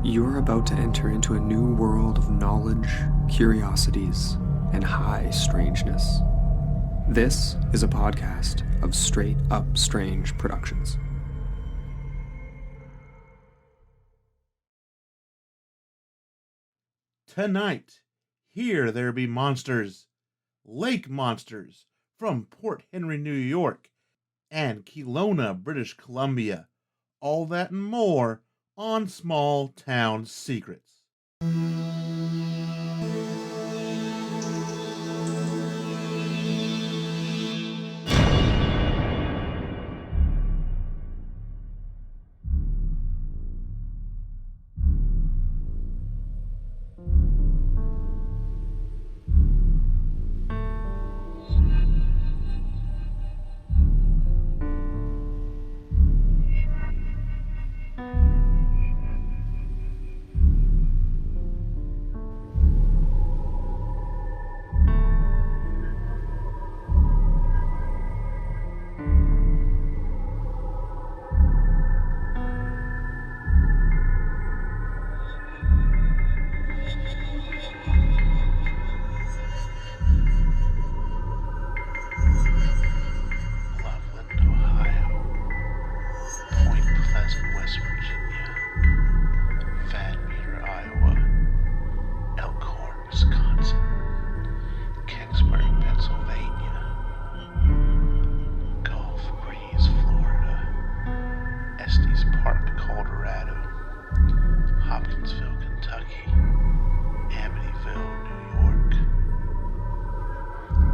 You're about to enter into a new world of knowledge, curiosities, and high strangeness. This is a podcast of Straight Up Strange Productions. Tonight, here there be monsters, lake monsters from Port Henry, New York, and Kelowna, British Columbia. All that and more on Small Town Secrets.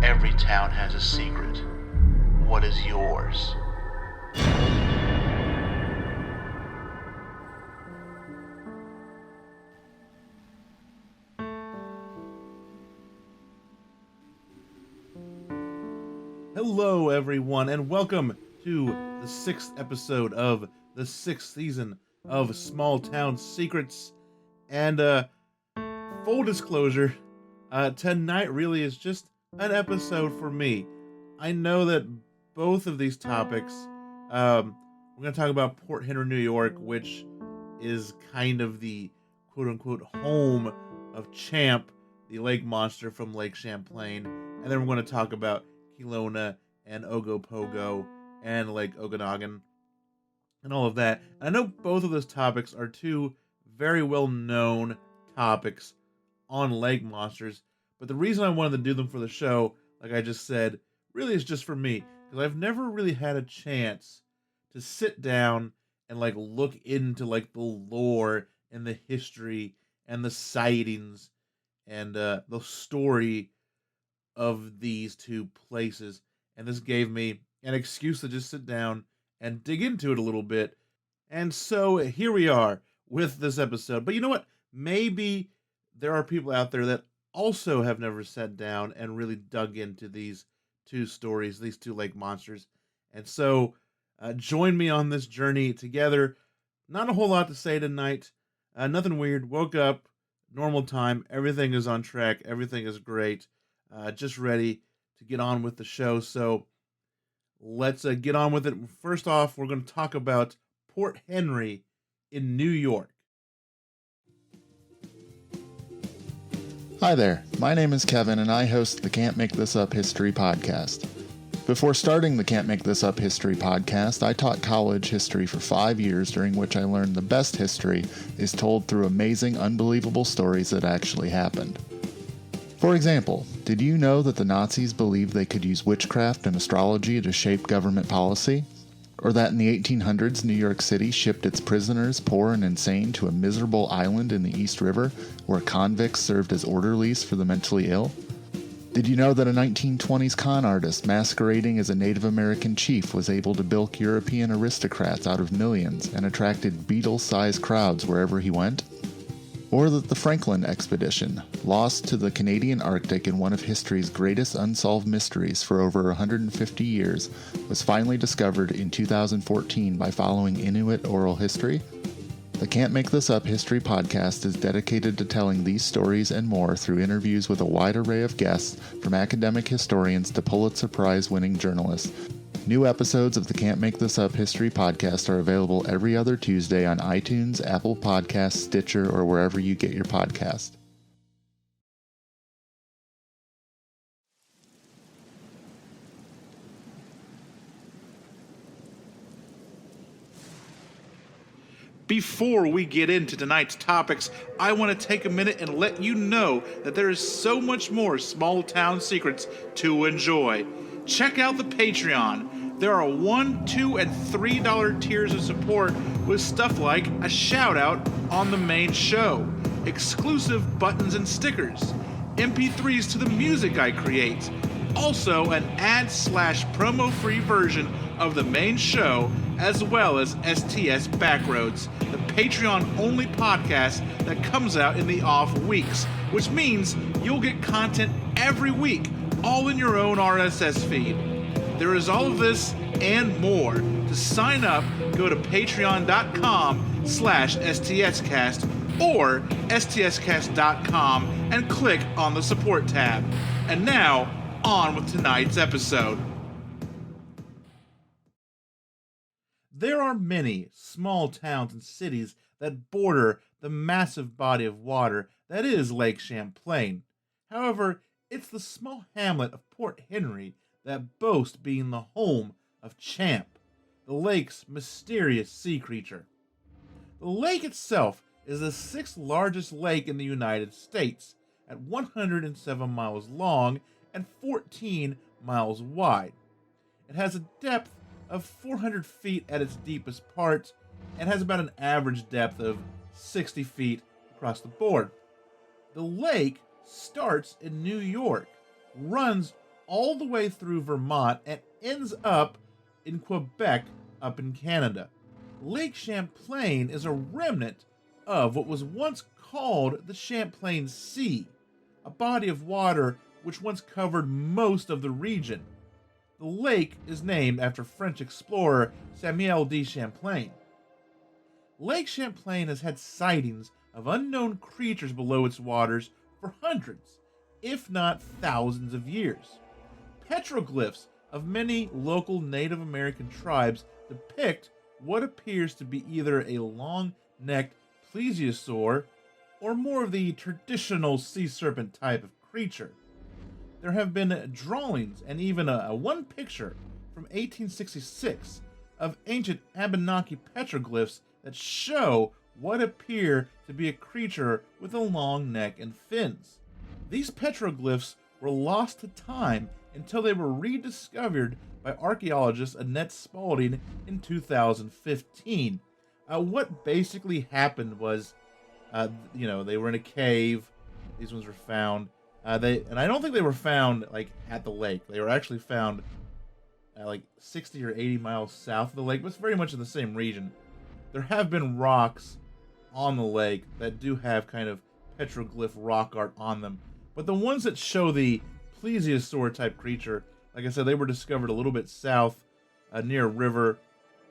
Every town has a secret. What is yours? Hello, everyone, and welcome to the 6th episode of the 6th season of Small Town Secrets. And full disclosure, tonight really is just an episode for me. I know that both of these topics, we're going to talk about Port Henry, New York, which is kind of the quote-unquote home of Champ, the lake monster from Lake Champlain. And then we're going to talk about Kelowna and Ogopogo and Lake Okanagan and all of that. And I know both of those topics are two very well-known topics on lake monsters. But the reason I wanted to do them for the show, like I just said, really is just for me. Because I've never really had a chance to sit down and look into the lore and the history and the sightings and the story of these two places. And this gave me an excuse to just sit down and dig into it a little bit. And so here we are with this episode. But you know what? Maybe there are people out there that also have never sat down and really dug into these two stories, these two lake monsters. And so join me on this journey together. Not a whole lot to say tonight. Nothing weird. Woke up, normal time. Everything is on track. Everything is great. Just ready to get on with the show. So let's get on with it. First off, we're going to talk about Port Henry in New York. Hi there, my name is Kevin and I host the Can't Make This Up History podcast. Before starting the Can't Make This Up History podcast, I taught college history for 5 years, during which I learned the best history is told through amazing, unbelievable stories that actually happened. For example, did you know that the Nazis believed they could use witchcraft and astrology to shape government policy? Or that in the 1800s, New York City shipped its prisoners, poor and insane, to a miserable island in the East River, where convicts served as orderlies for the mentally ill? Did you know that a 1920s con artist masquerading as a Native American chief was able to bilk European aristocrats out of millions and attracted Beatles-sized crowds wherever he went? Or that the Franklin expedition, lost to the Canadian Arctic in one of history's greatest unsolved mysteries for over 150 years, was finally discovered in 2014 by following Inuit oral history? The Can't Make This Up History podcast is dedicated to telling these stories and more through interviews with a wide array of guests, from academic historians to Pulitzer Prize-winning journalists, New episodes of the Can't Make This Up History podcast are available every other Tuesday on iTunes, Apple Podcasts, Stitcher, or wherever you get your podcast. Before we get into tonight's topics, I want to take a minute and let you know that there is so much more small town secrets to enjoy. Check out the Patreon. There are $1, $2, and $3 tiers of support with stuff like a shout out on the main show, exclusive buttons and stickers, MP3s to the music I create, also an ad/promo-free version of the main show, as well as STS Backroads, the Patreon-only podcast that comes out in the off weeks, which means you'll get content every week, all in your own RSS feed. There is all of this and more. To sign up, go to patreon.com/STScast or STScast.com and click on the support tab. And now, on with tonight's episode. There are many small towns and cities that border the massive body of water that is Lake Champlain. However, it's the small hamlet of Port Henry that boasts being the home of Champ, the lake's mysterious sea creature. The lake itself is the 6th largest lake in the United States, at 107 miles long and 14 miles wide. It has a depth of 400 feet at its deepest part and has about an average depth of 60 feet across the board. The lake starts in New York, runs all the way through Vermont, and ends up in Quebec up in Canada. Lake Champlain is a remnant of what was once called the Champlain Sea, a body of water which once covered most of the region. The lake is named after French explorer Samuel de Champlain. Lake Champlain has had sightings of unknown creatures below its waters for hundreds, if not thousands of years. Petroglyphs of many local Native American tribes depict what appears to be either a long-necked plesiosaur or more of the traditional sea serpent type of creature. There have been drawings and even a one picture from 1866 of ancient Abenaki petroglyphs that show what appear to be a creature with a long neck and fins. These petroglyphs were lost to time until they were rediscovered by archaeologist Annette Spaulding in 2015. What basically happened was, they were in a cave. These ones were found. And I don't think they were found like at the lake. They were actually found like 60 or 80 miles south of the lake, but it's very much in the same region. There have been rocks on the lake that do have kind of petroglyph rock art on them, but the ones that show the plesiosaur type creature, like I said, they were discovered a little bit south near a river,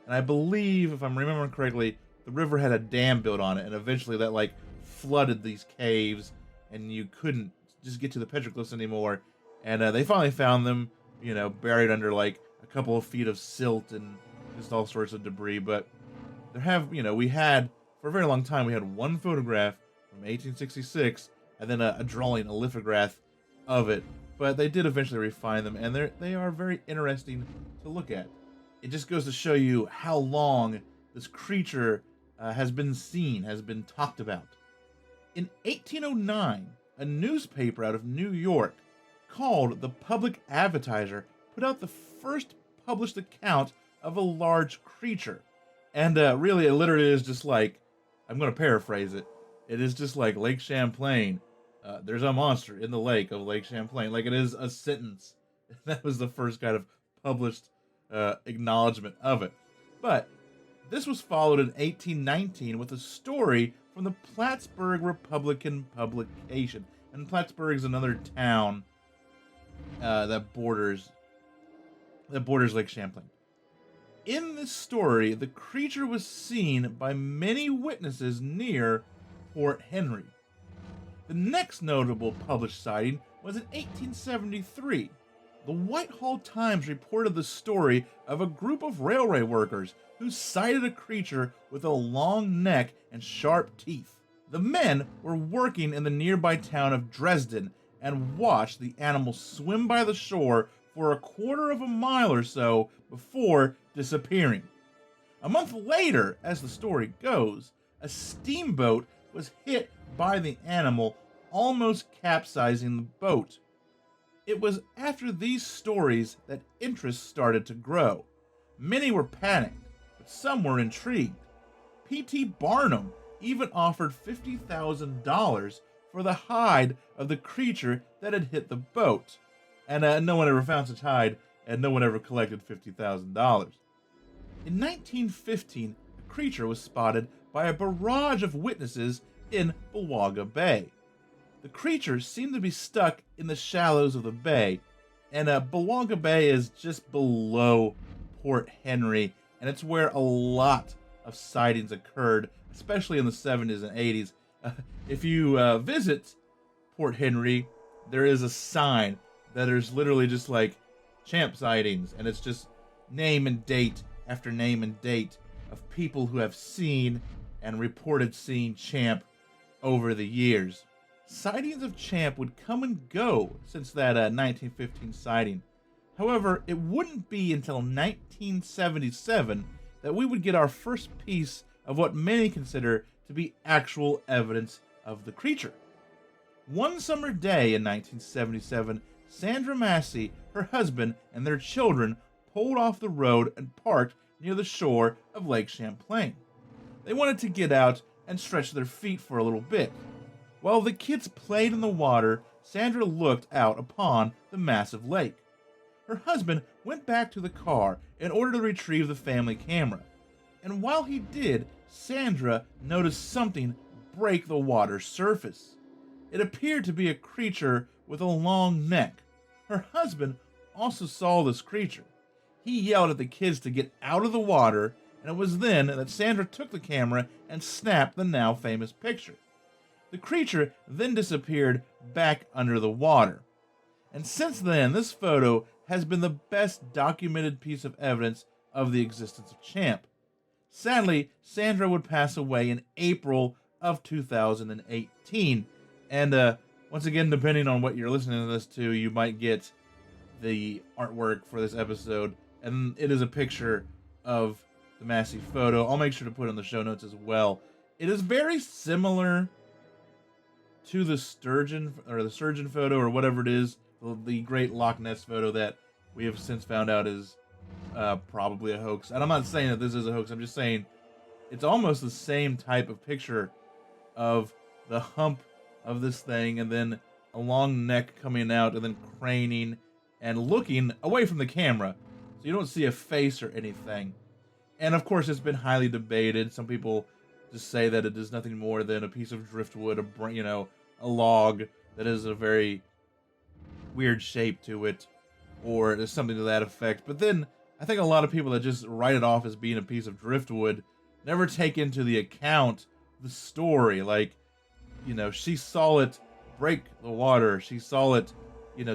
and I believe, if I'm remembering correctly, the river had a dam built on it, and eventually that like flooded these caves, and you couldn't just get to the petroglyphs anymore, and they finally found them, buried under like a couple of feet of silt and just all sorts of debris. But we had, for a very long time, we had one photograph from 1866 and then a drawing, a lithograph of it, but they did eventually refine them, and they are very interesting to look at. It just goes to show you how long this creature has been seen, has been talked about. In 1809, a newspaper out of New York called the Public Advertiser put out the first published account of a large creature. And really, it literally is just like, I'm going to paraphrase it. It is just like Lake Champlain. There's a monster in the lake of Lake Champlain. Like, it is a sentence. That was the first kind of published acknowledgement of it. But this was followed in 1819 with a story from the Plattsburgh Republican publication. And Plattsburgh is another town that borders Lake Champlain. In this story, the creature was seen by many witnesses near Port Henry. The next notable published sighting was in 1873. the Whitehall Times reported the story of a group of railway workers who sighted a creature with a long neck and sharp teeth. The men were working in the nearby town of Dresden and watched the animal swim by the shore for a quarter of a mile or so before disappearing. A month later, as the story goes, a steamboat was hit by the animal, almost capsizing the boat. It was after these stories that interest started to grow. Many were panicked, but some were intrigued. P.T. Barnum even offered $50,000 for the hide of the creature that had hit the boat. And no one ever found such hide, and no one ever collected $50,000. In 1915, a creature was spotted by a barrage of witnesses in Bulwaga Bay. The creature seemed to be stuck in the shallows of the bay, and Bulwaga Bay is just below Port Henry, and it's where a lot of sightings occurred, especially in the 70s and 80s. If you visit Port Henry, there is a sign that is literally just like Champ sightings, and it's just name and date after name and date of people who have seen and reported seeing Champ over the years. Sightings of Champ would come and go since that 1915 sighting. However, it wouldn't be until 1977 that we would get our first piece of what many consider to be actual evidence of the creature. One summer day in 1977, Sandra Massey, her husband, and their children pulled off the road and parked near the shore of Lake Champlain. They wanted to get out and stretch their feet for a little bit. While the kids played in the water, Sandra looked out upon the massive lake. Her husband went back to the car in order to retrieve the family camera. And while he did, Sandra noticed something break the water's surface. It appeared to be a creature with a long neck. Her husband also saw this creature. He yelled at the kids to get out of the water, and it was then that Sandra took the camera and snapped the now famous picture. The creature then disappeared back under the water. And since then, this photo has been the best documented piece of evidence of the existence of Champ. Sadly, Sandra would pass away in April of 2018. And once again, depending on what you're listening to this to, you might get the artwork for this episode. And it is a picture of the Massey photo. I'll make sure to put it in the show notes as well. It is very similar to the sturgeon photo, or whatever it is, the great Loch Ness photo that we have since found out is probably a hoax. And I'm not saying that this is a hoax. I'm just saying it's almost the same type of picture of the hump of this thing, and then a long neck coming out, and then craning and looking away from the camera, so you don't see a face or anything. And of course, it's been highly debated. Some people just say that it is nothing more than a piece of driftwood, a log that is a very weird shape to it, or there's something to that effect. But then I think a lot of people that just write it off as being a piece of driftwood never take into the account the story. Like, she saw it break the water. She saw it,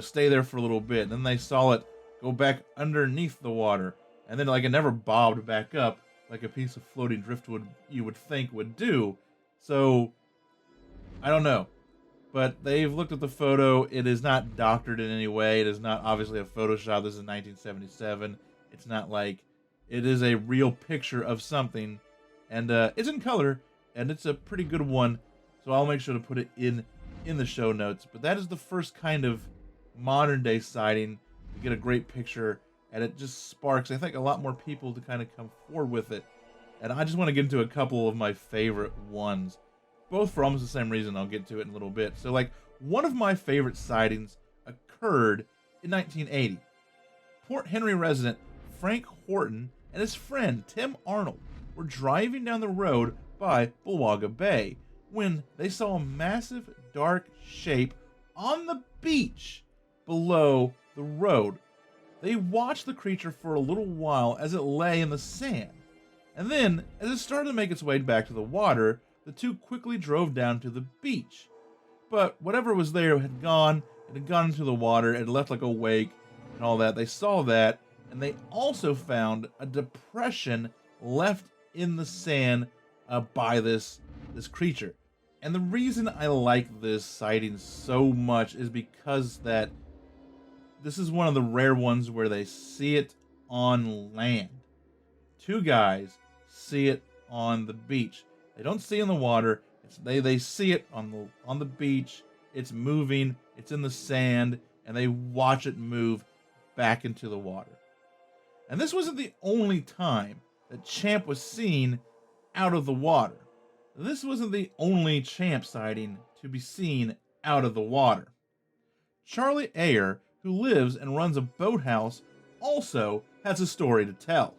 stay there for a little bit. And then they saw it go back underneath the water. And then, it never bobbed back up like a piece of floating driftwood you would think would do. So, I don't know. But they've looked at the photo. It is not doctored in any way. It is not obviously a Photoshop. This is 1977. It's not like it is a real picture of something. And it's in color. And it's a pretty good one. So I'll make sure to put it in the show notes. But that is the first kind of modern day sighting. You get a great picture. And it just sparks, I think, a lot more people to kind of come forward with it. And I just want to get into a couple of my favorite ones. Both for almost the same reason. I'll get to it in a little bit. So, one of my favorite sightings occurred in 1980. Port Henry resident Frank Horton and his friend Tim Arnold were driving down the road by Bulwaga Bay when they saw a massive dark shape on the beach below the road. They watched the creature for a little while as it lay in the sand. And then, as it started to make its way back to the water, the two quickly drove down to the beach. But whatever was there had gone. It had gone into the water. It had left like a wake. and all that. They saw that, and they also found a depression left in the sand by this creature. And the reason I like this sighting so much is because that this is one of the rare ones where they see it on land. Two guys see it on the beach. They don't see it in the water. They see it on the beach. It's moving. It's in the sand, and they watch it move back into the water. And this wasn't the only time that Champ was seen out of the water. This wasn't the only Champ sighting to be seen out of the water. Charlie Ayer, who lives and runs a boathouse, also has a story to tell.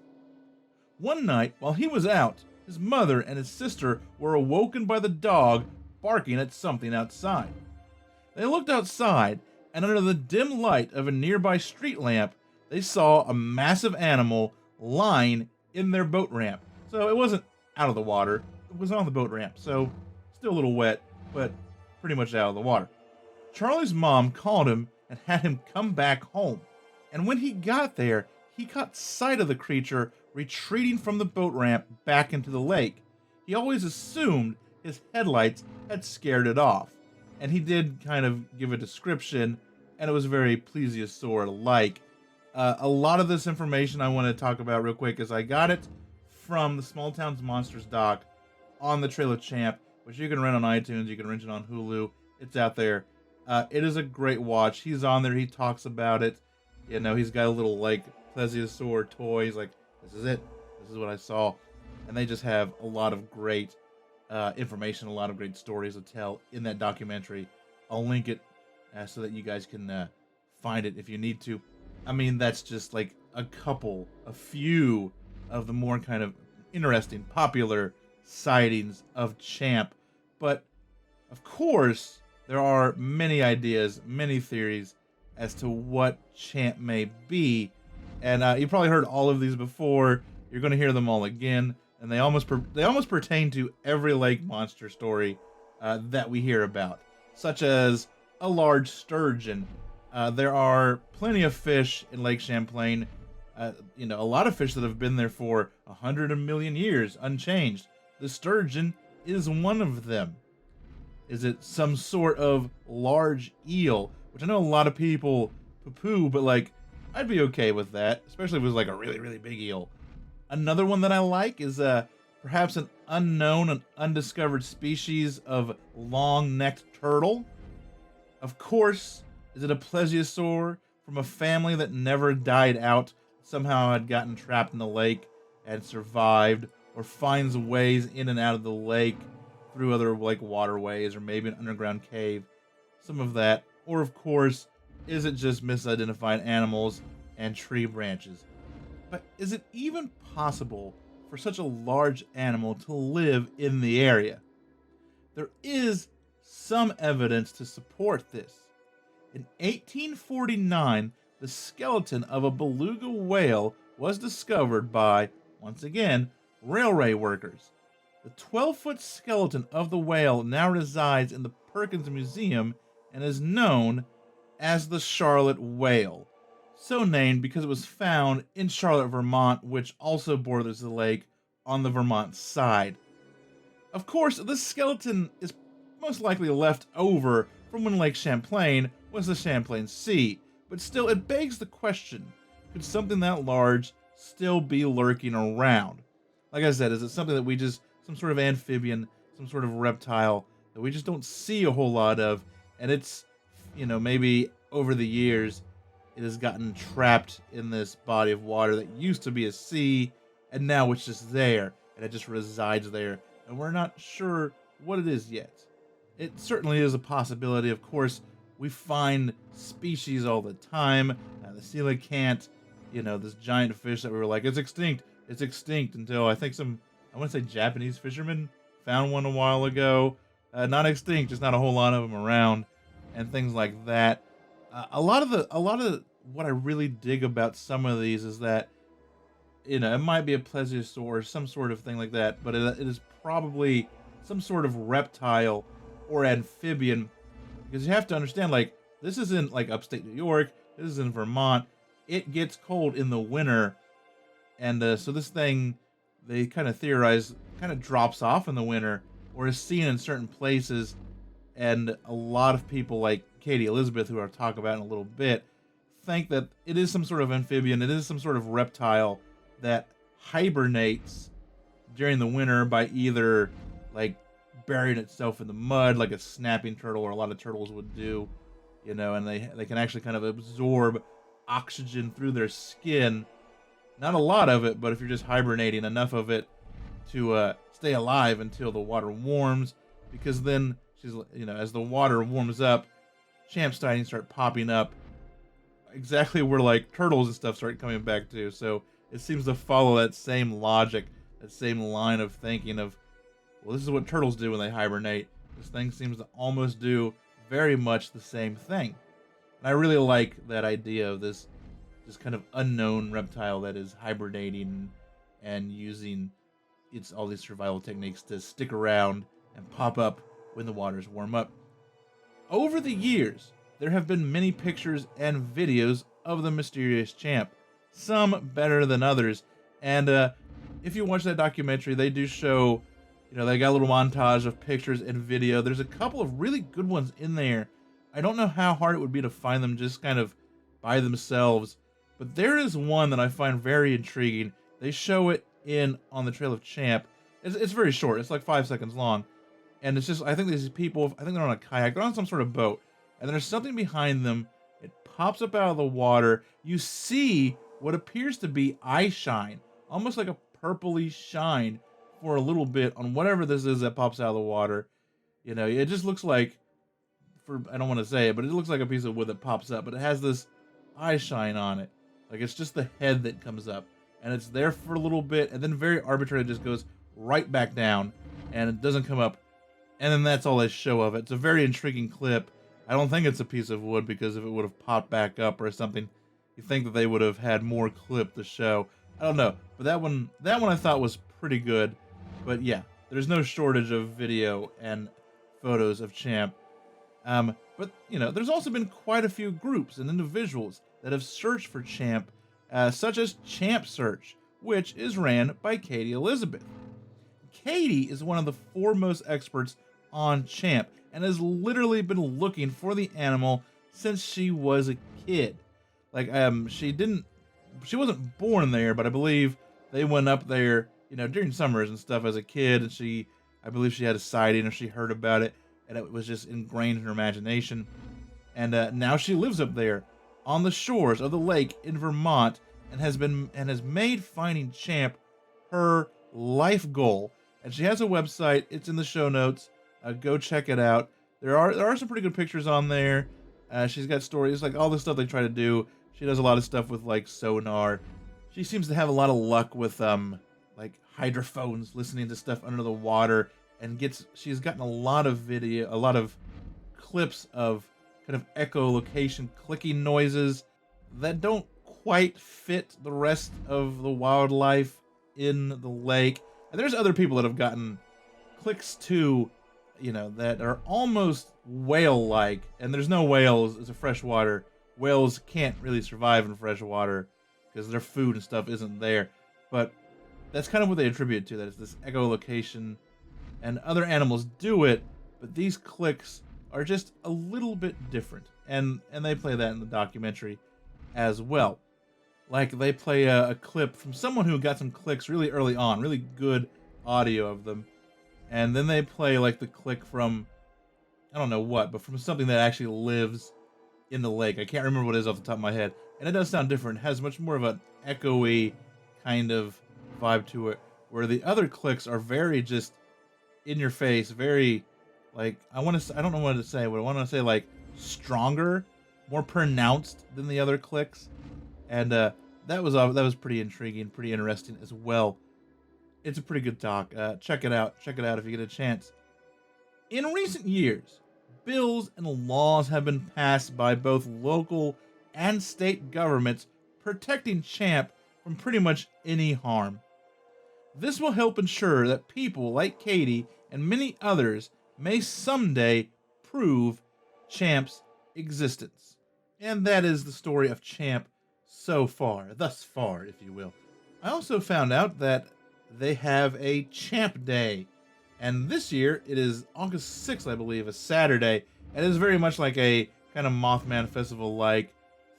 One night, while he was out, his mother and his sister were awoken by the dog barking at something outside. They looked outside, and under the dim light of a nearby street lamp, they saw a massive animal lying in their boat ramp. So it wasn't out of the water, it was on the boat ramp, so still a little wet, but pretty much out of the water. Charlie's mom called him and had him come back home, and when he got there, he caught sight of the creature retreating from the boat ramp back into the lake. He always assumed his headlights had scared it off, and he did kind of give a description, and it was very plesiosaur-like. A lot of this information I want to talk about real quick is I got it from the Small Towns Monsters doc on the Trail of Champ, which you can rent on iTunes, you can rent it on Hulu. It's out there. It is a great watch. He's on there. He talks about it. You know, he's got a little like plesiosaur toy. He's like, this is it. This is what I saw. And they just have a lot of great information, a lot of great stories to tell in that documentary. I'll link it so that you guys can find it if you need to. I mean, that's just like a few of the more kind of interesting, popular sightings of Champ. But, of course, there are many ideas, many theories as to what Champ may be. And you probably heard all of these before. You're going to hear them all again. And they almost pertain to every lake monster story that we hear about, such as a large sturgeon. There are plenty of fish in Lake Champlain. A lot of fish that have been there for 100 million years unchanged. The sturgeon is one of them. Is it some sort of large eel? Which I know a lot of people poo-poo, but like, I'd be okay with that, especially if it was like a really, really big eel. Another one that I like is perhaps an unknown and undiscovered species of long-necked turtle. Of course, is it a plesiosaur from a family that never died out, somehow had gotten trapped in the lake and survived, or finds ways in and out of the lake through other like waterways or maybe an underground cave? Some of that. Or of course, is it just misidentified animals and tree branches? But is it even possible for such a large animal to live in the area? There is some evidence to support this. In 1849, the skeleton of a beluga whale was discovered by, once again, railway workers. The 12-foot skeleton of the whale now resides in the Perkins Museum and is known as the Charlotte whale, so named because it was found in Charlotte, Vermont, which also borders the lake on the Vermont side. Of course, this skeleton is most likely left over from when Lake Champlain was the Champlain Sea, but still it begs the question, could something that large still be lurking around? Like I said, is it something that we just, some sort of amphibian, some sort of reptile that we just don't see a whole lot of, and it's, maybe over the years it has gotten trapped in this body of water that used to be a sea, and now it's just there, and it just resides there, and we're not sure what it is yet. It certainly is a possibility. Of course, we find species all the time. The coelacanth, this giant fish that we were like, it's extinct, until I think I want to say Japanese fishermen found one a while ago. Not extinct, just not a whole lot of them around, and things like that. A lot of what I really dig about some of these is that, it might be a plesiosaur or some sort of thing like that, but it is probably some sort of reptile or amphibian, because you have to understand, like, this isn't like upstate New York, this is in Vermont. it gets cold in the winter. And so this thing, they kind of theorize, kind of drops off in the winter or is seen in certain places. And a lot of people like Katie Elizabeth, who I'll talk about in a little bit, think that it is some sort of amphibian. It is some sort of reptile that hibernates during the winter by either like burying itself in the mud like a snapping turtle or a lot of turtles would do, and they can actually kind of absorb oxygen through their skin. Not a lot of it, but if you're just hibernating, enough of it to stay alive until the water warms, because then as the water warms up, Champ sightings start popping up exactly where like turtles and stuff start coming back to. So it seems to follow that same logic, that same line of thinking of, well, this is what turtles do when they hibernate. This thing seems to almost do very much the same thing. And I really like that idea of this kind of unknown reptile that is hibernating and using all these survival techniques to stick around and pop up when the waters warm up. Over the years, there have been many pictures and videos of the mysterious Champ, some better than others. And if you watch that documentary, they do show, they got a little montage of pictures and video. There's a couple of really good ones in there. I don't know how hard it would be to find them just kind of by themselves, but there is one that I find very intriguing. They show it on the Trail of Champ. It's very short. It's like 5 seconds long. And it's just, I think these people, I think they're on a kayak, they're on some sort of boat, and there's something behind them. It pops up out of the water. You see what appears to be eye shine, almost like a purpley shine for a little bit on whatever this is that pops out of the water. It just looks like, I don't want to say it, but it looks like a piece of wood that pops up, but it has this eye shine on it. Like it's just the head that comes up, and it's there for a little bit, and then very arbitrarily just goes right back down, and it doesn't come up. And then that's all they show of it. It's a very intriguing clip. I don't think it's a piece of wood, because if it would have popped back up or something, you think that they would have had more clip to show. I don't know. But that one I thought was pretty good. But yeah, there's no shortage of video and photos of Champ. But there's also been quite a few groups and individuals that have searched for Champ, such as Champ Search, which is ran by Katie Elizabeth. Katie is one of the foremost experts on Champ and has literally been looking for the animal since she was a kid. Like, she wasn't born there, but I believe they went up there, during summers and stuff as a kid, and I believe she had a sighting or she heard about it, and it was just ingrained in her imagination. And now she lives up there on the shores of the lake in Vermont, and has made finding Champ her life goal. And she has a website. It's in the show notes. Go check it out. There are some pretty good pictures on there. She's got stories, like all the stuff they try to do. She does a lot of stuff with like sonar. She seems to have a lot of luck with like hydrophones, listening to stuff under the water, and she's gotten a lot of video, a lot of clips of kind of echolocation clicking noises that don't quite fit the rest of the wildlife in the lake. And there's other people that have gotten clicks too, that are almost whale-like. And there's no whales. It's a freshwater. Whales can't really survive in freshwater because their food and stuff isn't there. But that's kind of what they attribute to, that it's this echolocation. And other animals do it, but these clicks are just a little bit different. And they play that in the documentary as well. Like, they play a clip from someone who got some clicks really early on, really good audio of them. And then they play, like, the click from, I don't know what, but from something that actually lives in the lake. I can't remember what it is off the top of my head. And it does sound different. It has much more of an echoey kind of vibe to it, where the other clicks are very just in your face, very, like, I don't know what to say, but I want to say, like, stronger, more pronounced than the other clicks. And that was pretty intriguing, pretty interesting as well. It's a pretty good talk. Check it out. Check it out if you get a chance. In recent years, bills and laws have been passed by both local and state governments protecting Champ from pretty much any harm. This will help ensure that people like Katie and many others may someday prove Champ's existence. And that is the story of Champ. thus far, if you will. I also found out that they have a Champ Day, and this year it is August 6th, I believe, a Saturday, and it is very much like a kind of Mothman Festival-like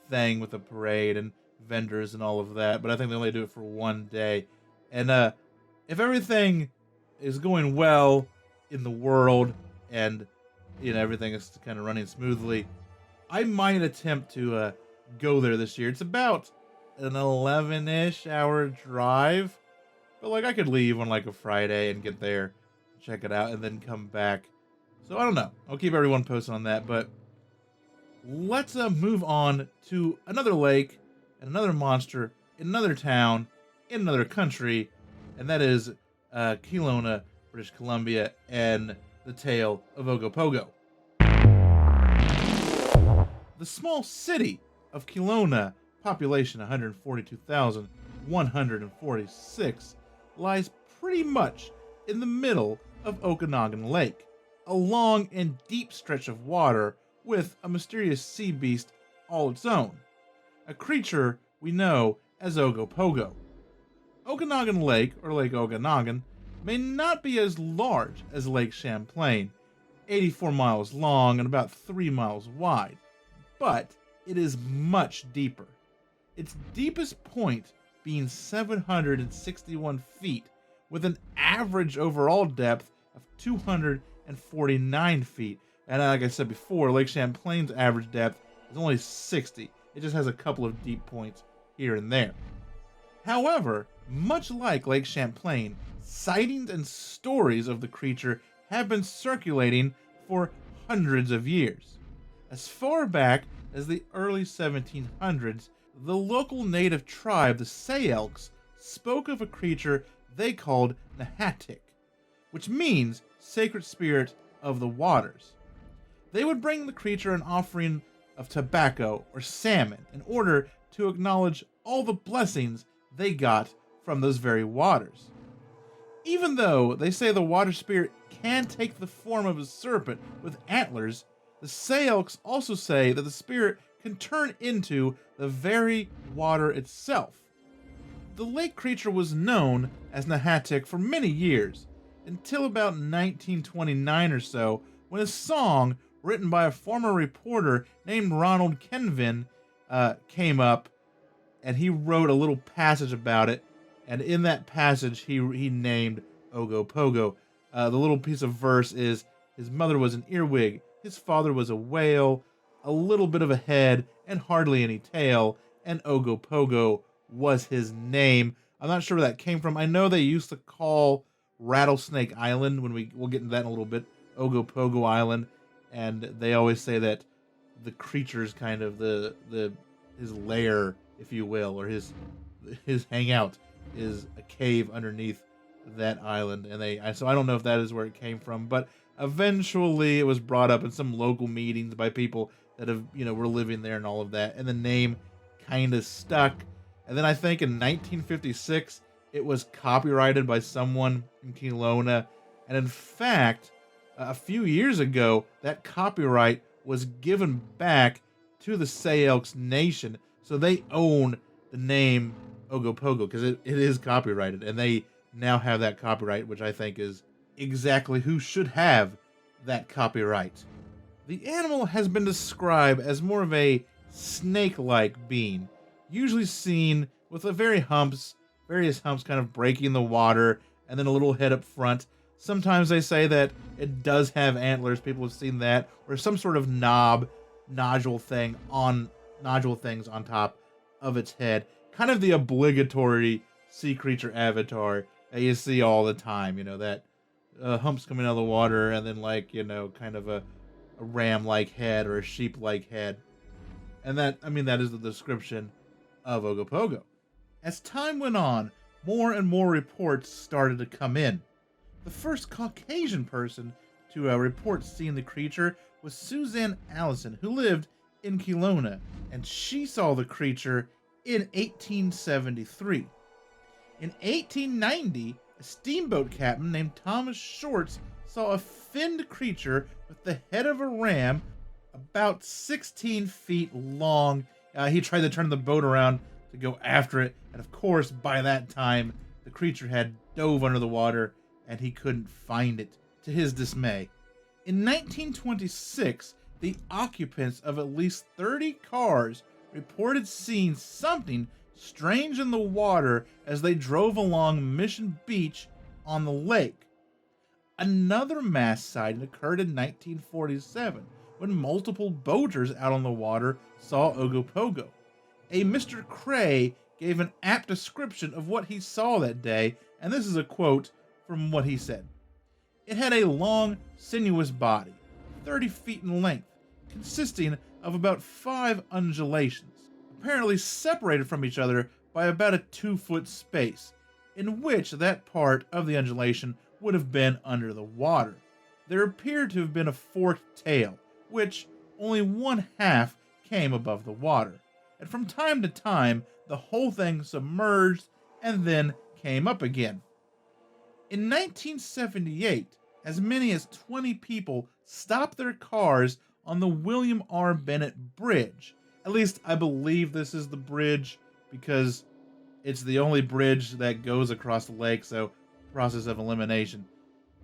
thing with a parade and vendors and all of that, but I think they only do it for one day. And if everything is going well in the world and everything is kind of running smoothly, I might attempt to go there this year. It's about an 11-ish hour drive, but like I could leave on like a Friday and get there, check it out, and then come back. So I don't know. I'll keep everyone posted on that, but let's move on to another lake and another monster in another town in another country, and that is Kelowna, British Columbia, and the tale of Ogopogo. The small city of Kelowna, population 142,146, lies pretty much in the middle of Okanagan Lake, a long and deep stretch of water with a mysterious sea beast all its own, a creature we know as Ogopogo. Okanagan Lake, or Lake Okanagan, may not be as large as Lake Champlain, 84 miles long and about 3 miles wide, but it is much deeper. Its deepest point being 761 feet, with an average overall depth of 249 feet. And like I said before, Lake Champlain's average depth is only 60. It just has a couple of deep points here and there. However, much like Lake Champlain, sightings and stories of the creature have been circulating for hundreds of years. As far back as the early 1700s, the local native tribe, the Sayelks, spoke of a creature they called Nahatik, which means sacred spirit of the waters. They would bring the creature an offering of tobacco or salmon in order to acknowledge all the blessings they got from those very waters. Even though they say the water spirit can take the form of a serpent with antlers, the Sayelks also say that the spirit can turn into the very water itself. The lake creature was known as Nahatik for many years, until about 1929 or so, when a song written by a former reporter named Ronald Kenvin came up, and he wrote a little passage about it, and in that passage he named Ogopogo. The little piece of verse is, his mother was an earwig, his father was a whale, a little bit of a head, and hardly any tail, and Ogopogo was his name. I'm not sure where that came from. I know they used to call Rattlesnake Island, we'll get into that in a little bit, Ogopogo Island, and they always say that the creature's kind of his lair, if you will, or his hangout is a cave underneath that island, and so I don't know if that is where it came from, but eventually it was brought up in some local meetings by people that were living there and all of that, and the name kind of stuck. And then I think in 1956 it was copyrighted by someone in Kelowna, and in fact a few years ago that copyright was given back to the Sayelks Nation, so they own the name Ogopogo because it is copyrighted, and they now have that copyright, which I think is exactly who should have that copyright. The animal has been described as more of a snake-like being, usually seen with various humps kind of breaking the water, and then a little head up front. Sometimes they say that it does have antlers, people have seen that, or some sort of nodule things on top of its head. Kind of the obligatory sea creature avatar that you see all the time, that humps coming out of the water, and then kind of a ram-like head or a sheep-like head. And that is the description of Ogopogo. As time went on, more and more reports started to come in. The first Caucasian person to report seeing the creature was Suzanne Allison, who lived in Kelowna, and she saw the creature in 1873. In 1890, a steamboat captain named Thomas Shorts saw a finned creature with the head of a ram, about 16 feet long He tried to turn the boat around to go after it, and of course, by that time, the creature had dove under the water, and he couldn't find it, to his dismay. In 1926, the occupants of at least 30 cars reported seeing something strange in the water as they drove along Mission Beach on the lake. Another mass sighting occurred in 1947 when multiple boaters out on the water saw Ogopogo. A Mr. Cray gave an apt description of what he saw that day, and this is a quote from what he said. It had a long, sinuous body, 30 feet in length, consisting of about 5 undulations, apparently separated from each other by about a 2-foot space, in which that part of the undulation would have been under the water. There appeared to have been a forked tail, which only one half came above the water, and from time to time the whole thing submerged and then came up again. In 1978, as many as 20 people stopped their cars on the William R. Bennett Bridge. At least I believe this is the bridge because it's the only bridge that goes across the lake, so process of elimination.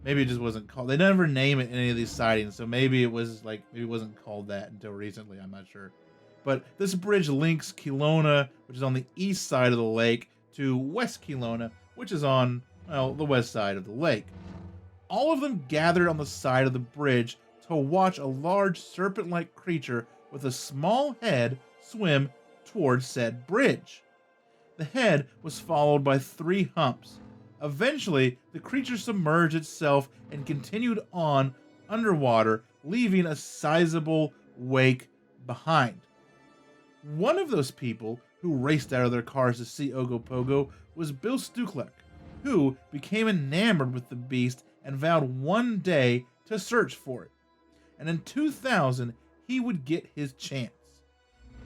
Maybe it just wasn't called. They never name it in any of these sightings, so maybe it wasn't called that until recently. I'm not sure. But this bridge links Kelowna, which is on the east side of the lake, to West Kelowna, which is on, well, the west side of the lake. All of them gathered on the side of the bridge to watch a large serpent-like creature with a small head swim towards said bridge. The head was followed by 3 humps. Eventually, the creature submerged itself and continued on underwater, leaving a sizable wake behind. One of those people who raced out of their cars to see Ogopogo was Bill Stuklek, who became enamored with the beast and vowed one day to search for it. And in 2000, he would get his chance.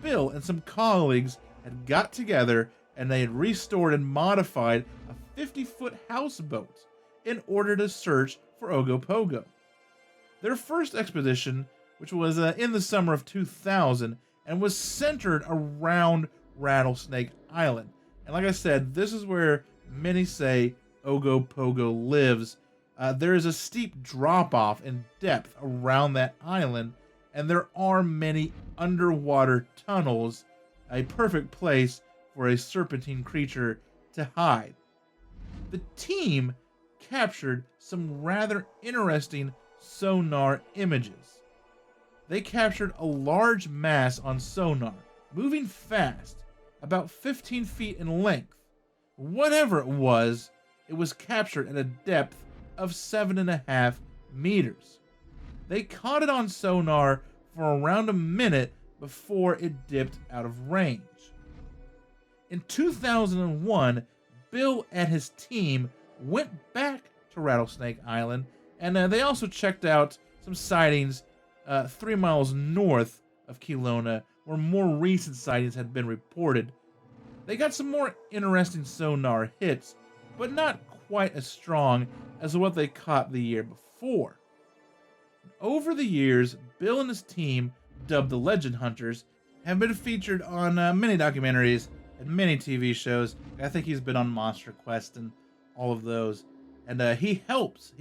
Bill and some colleagues had got together and they had restored and modified a 50-foot houseboat in order to search for Ogopogo. Their first expedition, which was in the summer of 2000, and was centered around Rattlesnake Island. And like I said, this is where many say Ogopogo lives. There is a steep drop-off in depth around that island, and there are many underwater tunnels, a perfect place for a serpentine creature to hide. The team captured some rather interesting sonar images. They captured a large mass on sonar, moving fast, about 15 feet in length. Whatever it was captured at a depth of 7.5 meters. They caught it on sonar for around a minute before it dipped out of range. In 2001, Bill and his team went back to Rattlesnake Island, and they also checked out some sightings 3 miles north of Kelowna, where more recent sightings had been reported. They got some more interesting sonar hits, but not quite as strong as what they caught the year before. Over the years, Bill and his team, dubbed the Legend Hunters, have been featured on many documentaries and many TV shows. I think he's been on Monster Quest and all of those. And he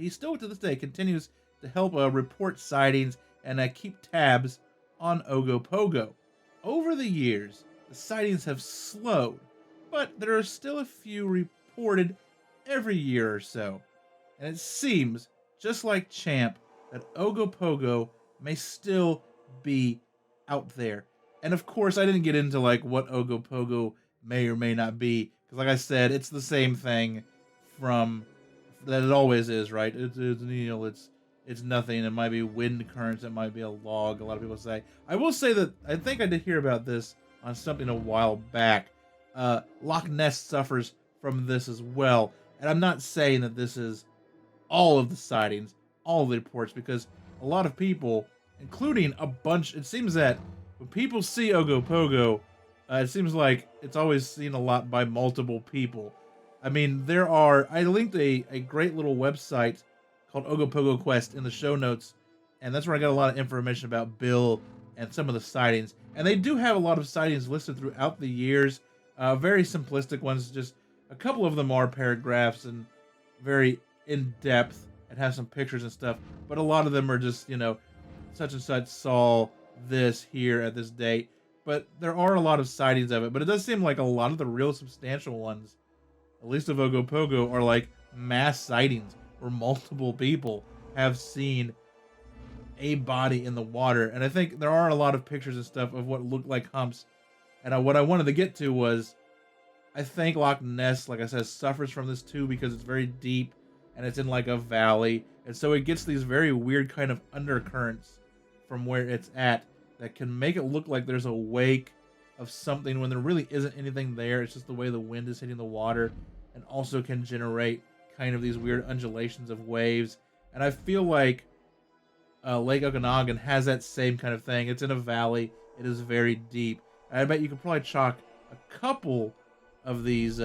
still to this day continues to help report sightings and keep tabs on Ogopogo. Over the years, the sightings have slowed, but there are still a few reported every year or so. And it seems, just like Champ, that Ogopogo may still be out there. And of course, I didn't get into what Ogopogo may or may not be, because like I said, it's the same thing from that it always is, right? It's nothing. It might be wind currents. It might be a log. A lot of people say. I will say that I think I did hear about this on something a while back. Loch Ness suffers from this as well, and I'm not saying that this is all of the sightings, all of the reports, because a lot of people, including a bunch, it seems that when people see Ogopogo, it seems like it's always seen a lot by multiple people. I mean, I linked a great little website called Ogopogo Quest in the show notes, and that's where I got a lot of information about Bill and some of the sightings. And they do have a lot of sightings listed throughout the years. Very simplistic ones. Just a couple of them are paragraphs and very in depth and have some pictures and stuff. But a lot of them are just, such and such saw this here at this date. But there are a lot of sightings of it. But it does seem like a lot of the real substantial ones, at least of Ogopogo, are like mass sightings where multiple people have seen a body in the water. And I think there are a lot of pictures and stuff of what look like humps. And what I wanted to get to was, I think Loch Ness, like I said, suffers from this too because it's very deep and it's in like a valley. And so it gets these very weird kind of undercurrents from where it's at that can make it look like there's a wake of something when there really isn't anything there. It's just the way the wind is hitting the water, and also can generate kind of these weird undulations of waves. And I feel like Lake Okanagan has that same kind of thing. It's in a valley. It is very deep. And I bet you could probably chalk a couple of these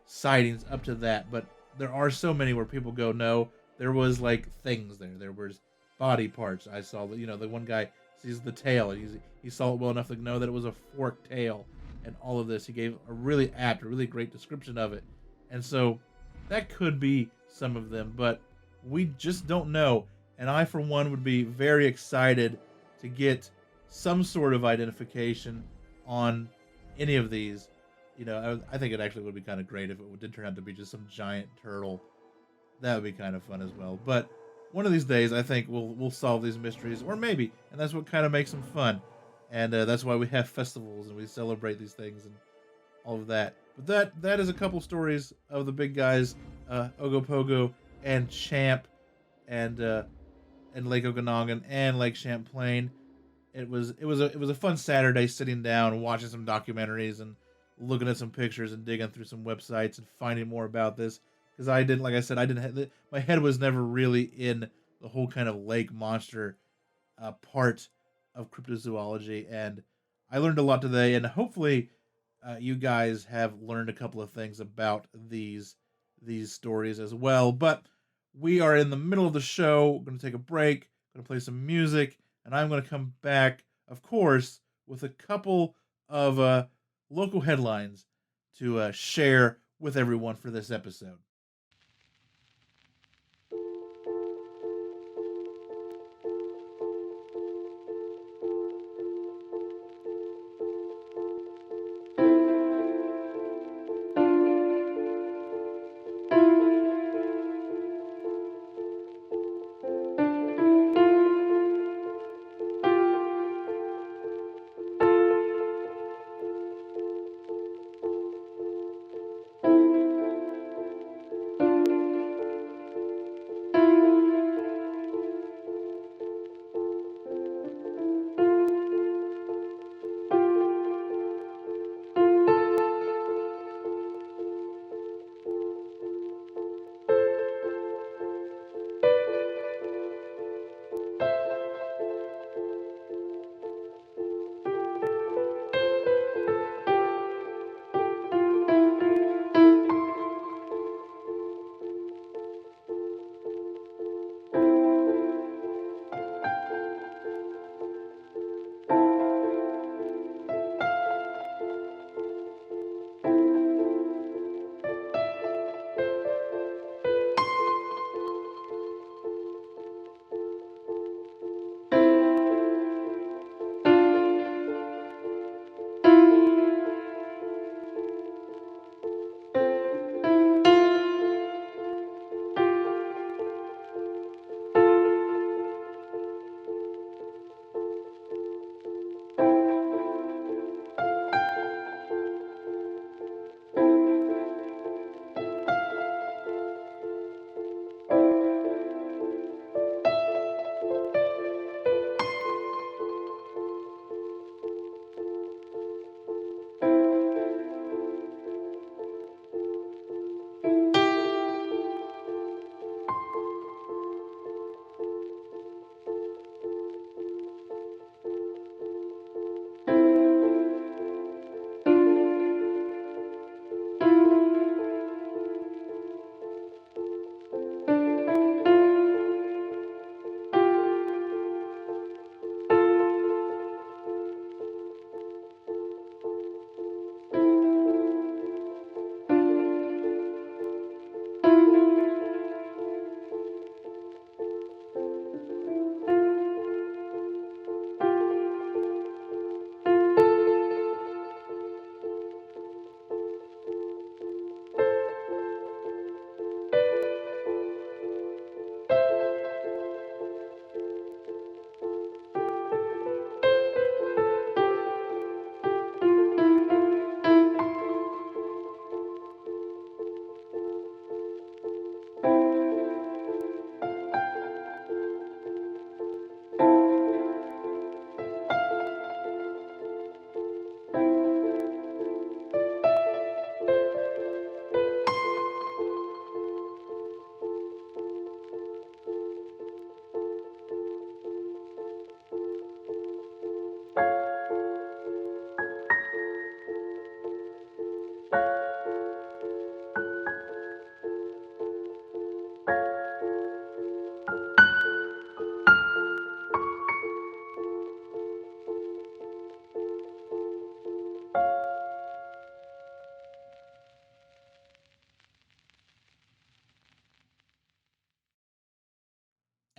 sightings up to that. But there are so many where people go, no, there was like things there. There was body parts. I saw that, the one guy sees the tail. And he saw it well enough to know that it was a forked tail. And all of this, he gave a really great description of it. And so that could be some of them, but we just don't know. And I, for one, would be very excited to get some sort of identification on any of these. I think it actually would be kind of great if it did turn out to be just some giant turtle. That would be kind of fun as well. But one of these days, I think we'll solve these mysteries, or maybe, and that's what kind of makes them fun. And that's why we have festivals and we celebrate these things and all of that. But that is a couple stories of the big guys, Ogopogo and Champ, and Lake Okanagan and Lake Champlain. It was a fun Saturday sitting down, watching some documentaries and looking at some pictures and digging through some websites and finding more about this, because my head was never really in the whole kind of lake monster part of cryptozoology, and I learned a lot today, and hopefully you guys have learned a couple of things about these stories as well. But we are in the middle of the show. We're going to take a break, going to play some music, and I'm going to come back, of course, with a couple of local headlines to share with everyone for this episode.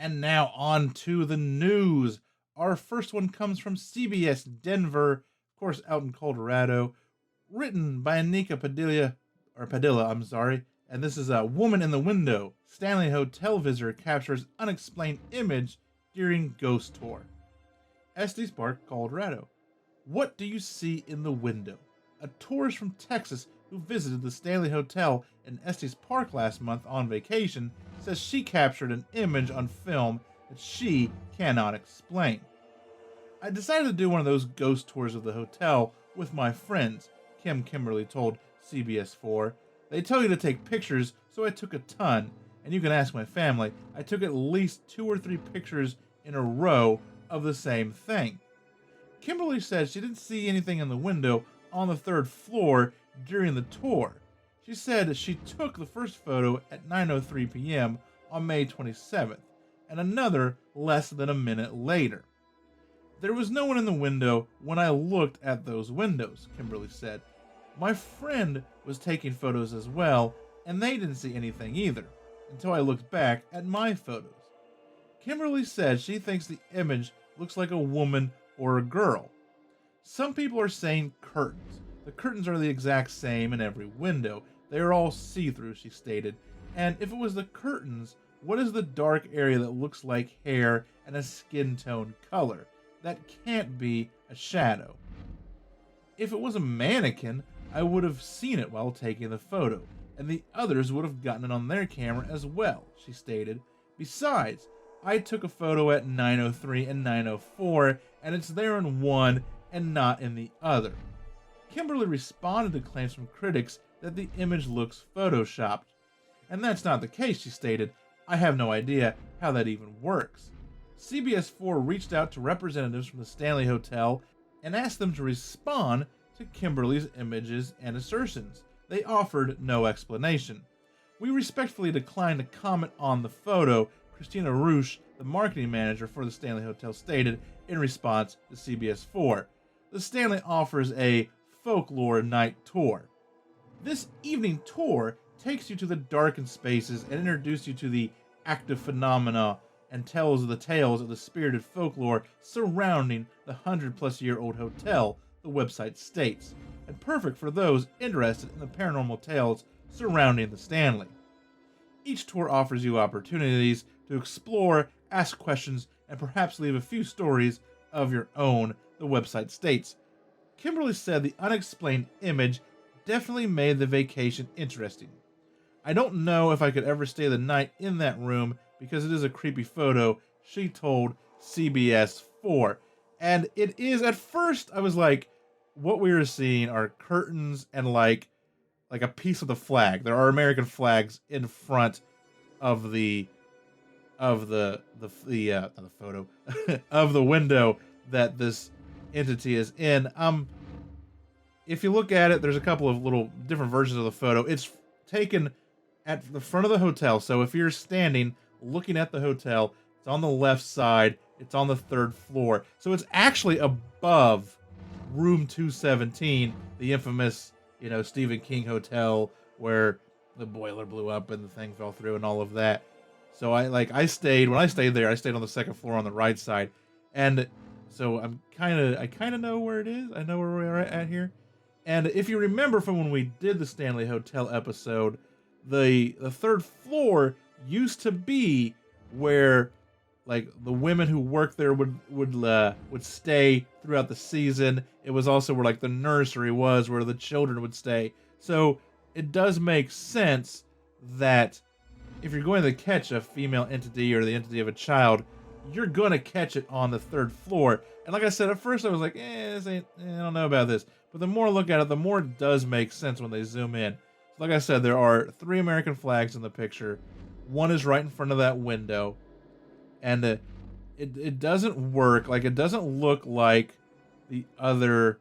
And now on to the news. Our first one comes from CBS Denver, of course, out in Colorado, written by Anika Padilla, and this is a Woman in the Window. Stanley Hotel visitor captures unexplained image during ghost tour. Estes Park, Colorado. What do you see in the window? A tourist from Texas who visited the Stanley Hotel in Estes Park last month on vacation says she captured an image on film that she cannot explain. I decided to do one of those ghost tours of the hotel with my friends, Kimberly told CBS4. They tell you to take pictures, so I took a ton, and you can ask my family. I took at least 2 or 3 pictures in a row of the same thing. Kimberly said she didn't see anything in the window on the 3rd floor during the tour. She said she took the first photo at 9:03 p.m. on May 27th, and another less than a minute later. There was no one in the window when I looked at those windows, Kimberly said. My friend was taking photos as well, and they didn't see anything either, until I looked back at my photos. Kimberly said she thinks the image looks like a woman or a girl. Some people are saying curtains. The curtains are the exact same in every window. They are all see-through, she stated. And if it was the curtains, what is the dark area that looks like hair and a skin tone color? That can't be a shadow. If it was a mannequin, I would have seen it while taking the photo, and the others would have gotten it on their camera as well, she stated. Besides, I took a photo at 9:03 and 9:04, and it's there in one and not in the other. Kimberly responded to claims from critics that the image looks photoshopped. And that's not the case, she stated. I have no idea how that even works. CBS4 reached out to representatives from the Stanley Hotel and asked them to respond to Kimberly's images and assertions. They offered no explanation. We respectfully decline to comment on the photo, Christina Roosh, the marketing manager for the Stanley Hotel, stated in response to CBS4. The Stanley offers a folklore night tour. This evening tour takes you to the darkened spaces and introduces you to the active phenomena and tells the tales of the spirited folklore surrounding the 100-plus-year-old hotel, the website states, and perfect for those interested in the paranormal tales surrounding the Stanley. Each tour offers you opportunities to explore, ask questions, and perhaps leave a few stories of your own, the website states. Kimberly said the unexplained image definitely made the vacation interesting. I don't know if I could ever stay the night in that room because it is a creepy photo, she told CBS4. And it is, at first, I was like, what we were seeing are curtains and like a piece of the flag. There are American flags in front of the photo of the window that this entity is in. If you look at it, there's a couple of little different versions of the photo. It's taken at the front of the hotel. So if you're standing looking at the hotel, it's on the left side. It's on the 3rd floor. So it's actually above room 217, the infamous, Stephen King hotel where the boiler blew up and the thing fell through and all of that. So when I stayed there, I stayed on the 2nd floor on the right side. And so I kind of know where it is. I know where we're at here. And if you remember from when we did the Stanley Hotel episode, the 3rd floor used to be where the women who worked there would stay throughout the season. It was also where the nursery was, where the children would stay. So it does make sense that if you're going to catch a female entity or the entity of a child, you're going to catch it on the 3rd floor. And like I said, at first I was like, I don't know about this. But the more I look at it, the more it does make sense when they zoom in. So like I said, there are 3 American flags in the picture. One is right in front of that window. And it doesn't work. It doesn't look like the other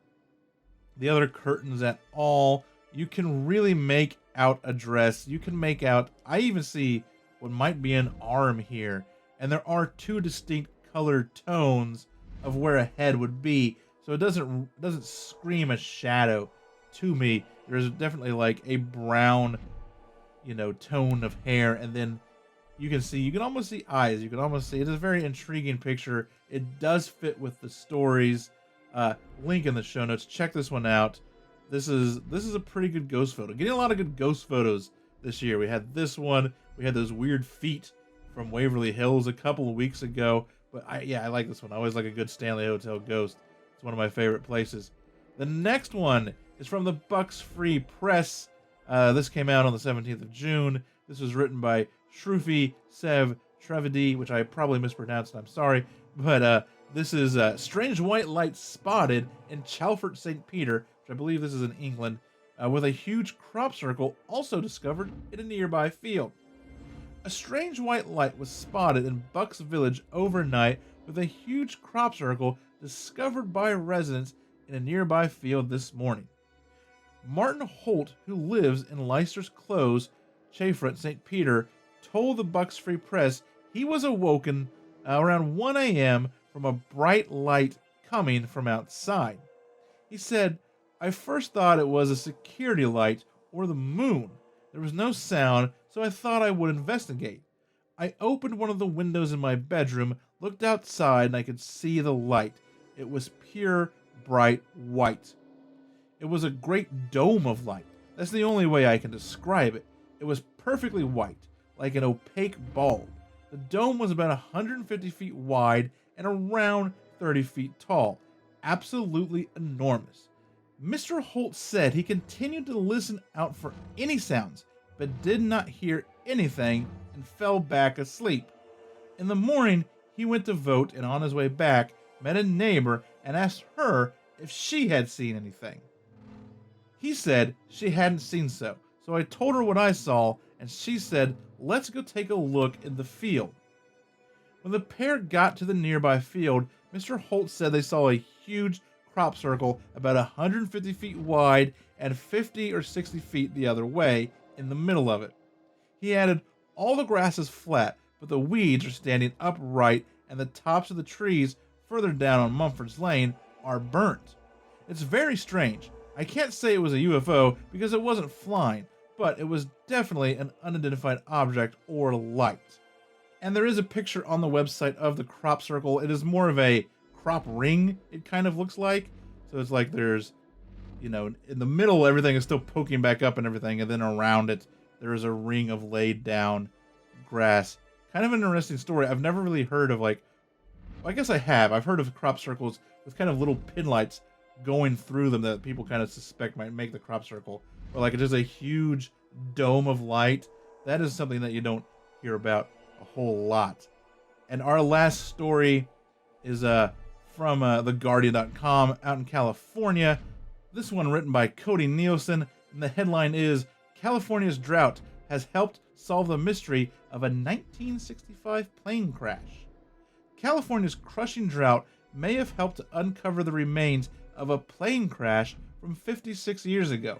curtains at all. You can really make out a dress. You can make out, I even see what might be an arm here. And there are 2 distinct colored tones of where a head would be. So it doesn't scream a shadow to me. There's definitely a brown, tone of hair, and then you can almost see eyes. You can almost see, it is a very intriguing picture. It does fit with the stories. Link in the show notes. Check this one out. This is a pretty good ghost photo. Getting a lot of good ghost photos this year. We had this one. We had those weird feet from Waverly Hills a couple of weeks ago. But I like this one. I always like a good Stanley Hotel ghost. It's one of my favorite places. The next one is from the Bucks Free Press. This came out on the 17th of June. This was written by Shrufi Sev Trevedi, which I probably mispronounced, I'm sorry. But this is strange white light spotted in Chalfont, St. Peter, which I believe this is in England, with a huge crop circle also discovered in a nearby field. A strange white light was spotted in Bucks Village overnight with a huge crop circle discovered by residents in a nearby field this morning. Martin Holt, who lives in Leicester's Close, Chalfont, St. Peter, told the Bucks Free Press he was awoken around 1 a.m. from a bright light coming from outside. He said, "I first thought it was a security light or the moon. There was no sound, so I thought I would investigate. I opened one of the windows in my bedroom, looked outside, and I could see the light. It was pure, bright white. It was a great dome of light. That's the only way I can describe it. It was perfectly white, like an opaque bulb. The dome was about 150 feet wide and around 30 feet tall. Absolutely enormous. Mr. Holt said he continued to listen out for any sounds, but did not hear anything and fell back asleep. In the morning, he went to vote and on his way back, met a neighbor and asked her if she had seen anything. He said she hadn't seen so I told her what I saw, and she said, let's go take a look in the field. When the pair got to the nearby field, Mr. Holt said they saw a huge crop circle about 150 feet wide and 50 or 60 feet the other way in the middle of it. He added, all the grass is flat, but the weeds are standing upright and the tops of the trees further down on Mumford's Lane are burnt. It's very strange. I can't say it was a UFO because it wasn't flying, but it was definitely an unidentified object or light. And there is a picture on the website of the crop circle. It is more of a crop ring, it kind of looks like. So it's like there's, in the middle, everything is still poking back up and everything, and then around it, there is a ring of laid down grass. Kind of an interesting story. I've never really heard of I guess I have. I've heard of crop circles with kind of little pin lights going through them that people kind of suspect might make the crop circle. Or it's just a huge dome of light. That is something that you don't hear about a whole lot. And our last story is from theguardian.com out in California. This one written by Cody Nielsen, and the headline is, California's drought has helped solve the mystery of a 1965 plane crash. California's crushing drought may have helped to uncover the remains of a plane crash from 56 years ago.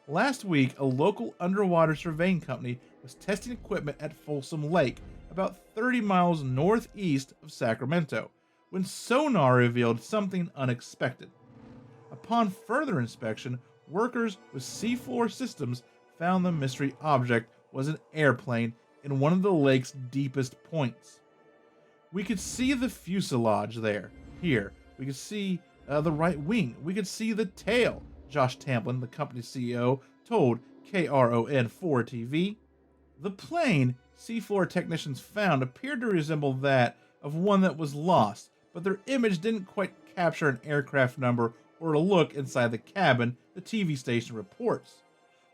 Last week, a local underwater surveying company was testing equipment at Folsom Lake, about 30 miles northeast of Sacramento, when sonar revealed something unexpected. Upon further inspection, workers with seafloor systems found the mystery object was an airplane in one of the lake's deepest points. We could see the fuselage here. We could see the right wing. We could see the tail, Josh Tamplin, the company's CEO, told KRON4 TV. The plane seafloor technicians found appeared to resemble that of one that was lost, but their image didn't quite capture an aircraft number or a look inside the cabin, the TV station reports.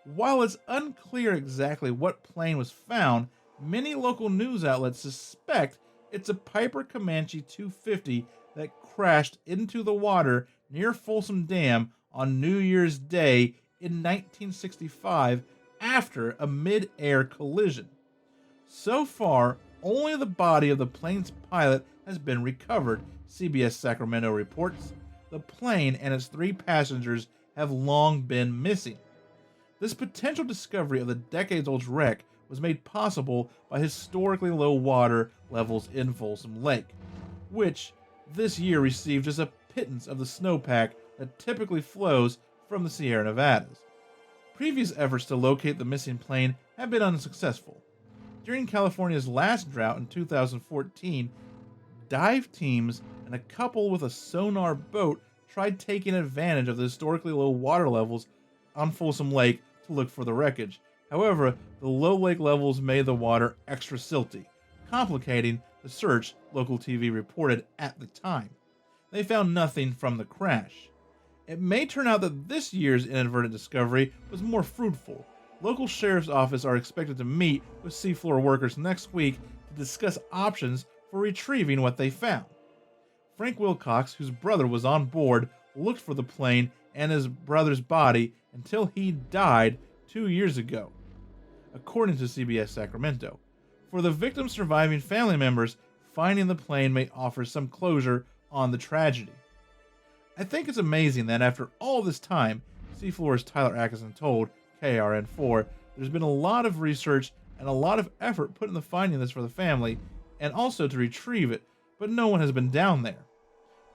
While it's unclear exactly what plane was found, many local news outlets suspect it's a Piper Comanche 250 that crashed into the water near Folsom Dam on New Year's Day in 1965 after a mid-air collision. So far, only the body of the plane's pilot has been recovered, CBS Sacramento reports. The plane and its 3 passengers have long been missing. This potential discovery of the decades-old wreck was made possible by historically low water levels in Folsom Lake, which this year received just a pittance of the snowpack that typically flows from the Sierra Nevadas. Previous efforts to locate the missing plane have been unsuccessful. During California's last drought in 2014, dive teams and a couple with a sonar boat tried taking advantage of the historically low water levels on Folsom Lake to look for the wreckage. However, the low lake levels made the water extra silty, complicating the search, local TV reported at the time. They found nothing from the crash. It may turn out that this year's inadvertent discovery was more fruitful. Local sheriff's office are expected to meet with seafloor workers next week to discuss options for retrieving what they found. Frank Wilcox, whose brother was on board, looked for the plane and his brother's body until he died 2 years ago, according to CBS Sacramento. For the victim's surviving family members, finding the plane may offer some closure on the tragedy. I think it's amazing that after all this time, Seafloor's Tyler Atkinson told KRN4, there's been a lot of research and a lot of effort put into finding this for the family and also to retrieve it, but no one has been down there.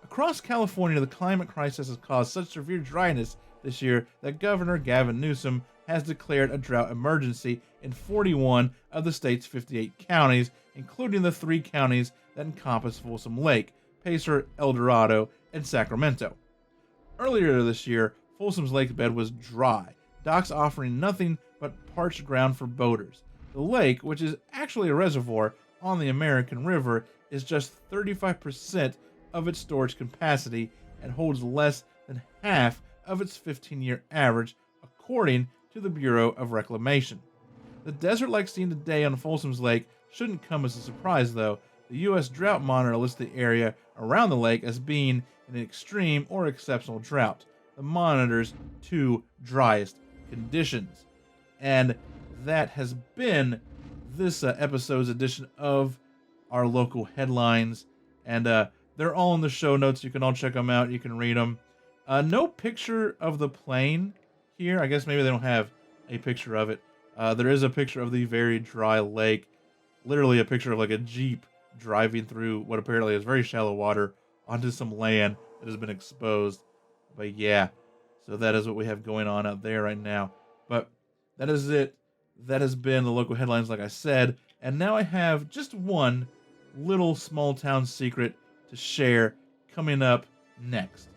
Across California, the climate crisis has caused such severe dryness this year that Governor Gavin Newsom has declared a drought emergency in 41 of the state's 58 counties, including the 3 counties that encompass Folsom Lake, Pacer, El Dorado, and Sacramento. Earlier this year, Folsom's lake bed was dry, docks offering nothing but parched ground for boaters. The lake, which is actually a reservoir on the American River, is just 35% of its storage capacity and holds less than half of its 15-year average, according to the Bureau of Reclamation. The desert like seen today on Folsom's Lake shouldn't come as a surprise, though. The U.S. Drought Monitor lists the area around the lake as being in an extreme or exceptional drought, the monitor's 2 driest conditions. And that has been this episode's edition of our local headlines. And they're all in the show notes. You can all check them out. You can read them. No picture of the plane here. I guess maybe they don't have a picture of it. There is a picture of the very dry lake. Literally a picture of like a Jeep driving through what apparently is very shallow water onto some land that has been exposed. But yeah, so that is what we have going on out there right now. But that is it. That has been the local headlines, like I said. And now I have just one little small town secret to share coming up next.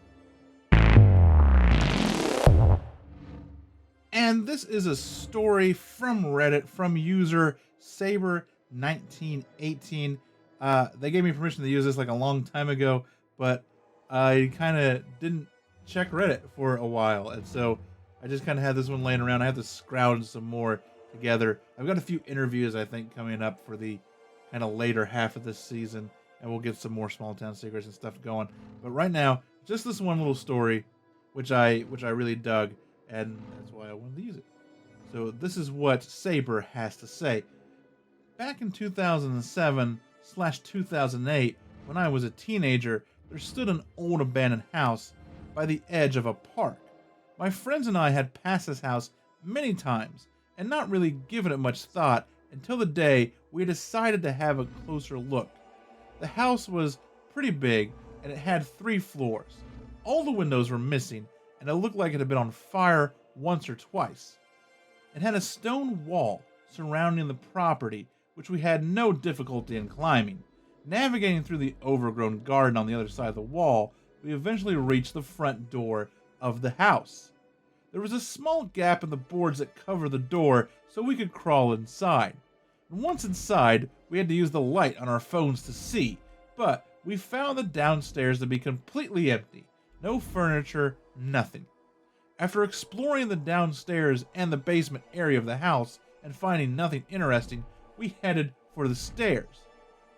And this is a story from Reddit from user Saber1918. They gave me permission to use this like a long time ago, but I kind of didn't check Reddit for a while, and so I just kind of had this one laying around. I have to scrounge some more together. I've got a few interviews, I think, coming up for the kind of later half of this season, and we'll get some more small town secrets and stuff going. But right now, just this one little story, which I really dug, and that's why I wanted to use it. So this is what Saber has to say. Back in 2007/2008, when I was a teenager, there stood an old abandoned house by the edge of a park. My friends and I had passed this house many times and not really given it much thought until the day we decided to have a closer look. The house was pretty big and it had 3 floors. All the windows were missing and it looked like it had been on fire once or twice. It had a stone wall surrounding the property, which we had no difficulty in climbing. Navigating through the overgrown garden on the other side of the wall, we eventually reached the front door of the house. There was a small gap in the boards that covered the door so we could crawl inside. And once inside, we had to use the light on our phones to see, but we found the downstairs to be completely empty. No furniture, nothing. After exploring the downstairs and the basement area of the house and finding nothing interesting, we headed for the stairs.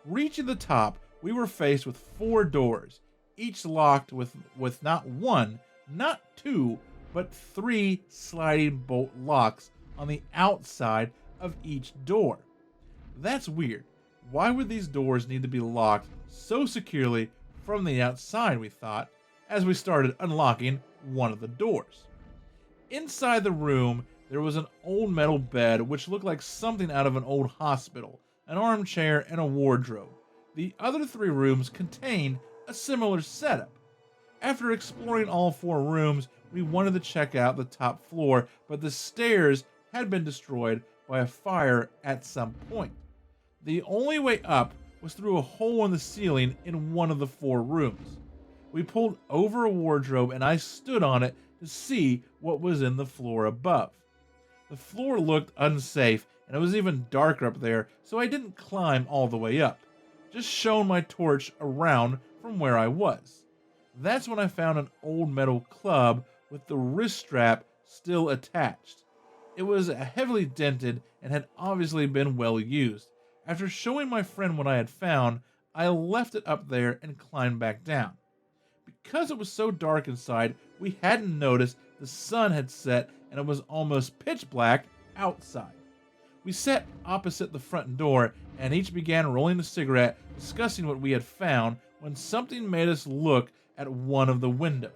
Reaching the top, we were faced with 4 doors, each locked with not 1, not 2, but 3 sliding bolt locks on the outside of each door. That's weird. Why would these doors need to be locked so securely from the outside, we thought, as we started unlocking one of the doors. Inside the room, there was an old metal bed which looked like something out of an old hospital, an armchair, and a wardrobe. The other 3 rooms contained a similar setup. After exploring all 4 rooms, we wanted to check out the top floor, but the stairs had been destroyed by a fire at some point. The only way up was through a hole in the ceiling in one of the 4 rooms. We pulled over a wardrobe and I stood on it to see what was in the floor above. The floor looked unsafe and it was even darker up there, so I didn't climb all the way up, just shone my torch around from where I was. That's when I found an old metal club with the wrist strap still attached. It was heavily dented and had obviously been well used. After showing my friend what I had found, I left it up there and climbed back down. Because it was so dark inside, we hadn't noticed the sun had set and it was almost pitch black outside. We sat opposite the front door and each began rolling a cigarette, discussing what we had found, when something made us look at one of the windows.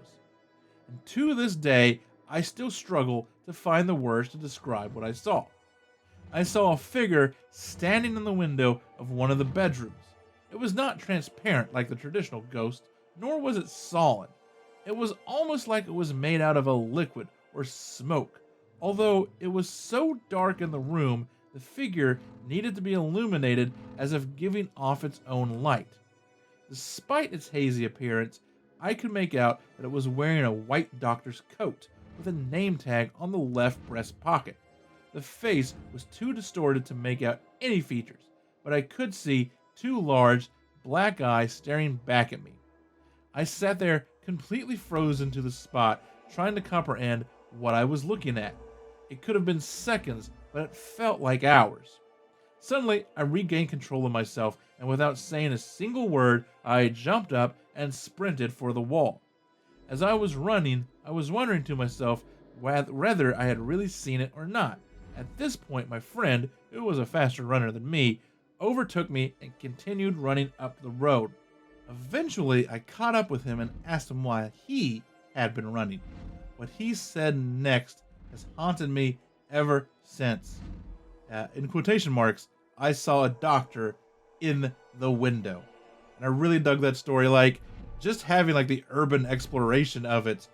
And to this day, I still struggle to find the words to describe what I saw. I saw a figure standing in the window of one of the bedrooms. It was not transparent like the traditional ghost, nor was it solid. It was almost like it was made out of a liquid or smoke. Although it was so dark in the room, the figure needed to be illuminated as if giving off its own light. Despite its hazy appearance, I could make out that it was wearing a white doctor's coat with a name tag on the left breast pocket. The face was too distorted to make out any features, but I could see 2 large, black eyes staring back at me. I sat there completely frozen to the spot, trying to comprehend what I was looking at. It could have been seconds, but it felt like hours. Suddenly, I regained control of myself, and without saying a single word, I jumped up and sprinted for the wall. As I was running, I was wondering to myself whether I had really seen it or not. At this point, my friend, who was a faster runner than me, overtook me and continued running up the road. Eventually, I caught up with him and asked him why he had been running. What he said next has haunted me ever since. In quotation marks, I saw a doctor in the window. And I really dug that story. Like, just having like the urban exploration of it,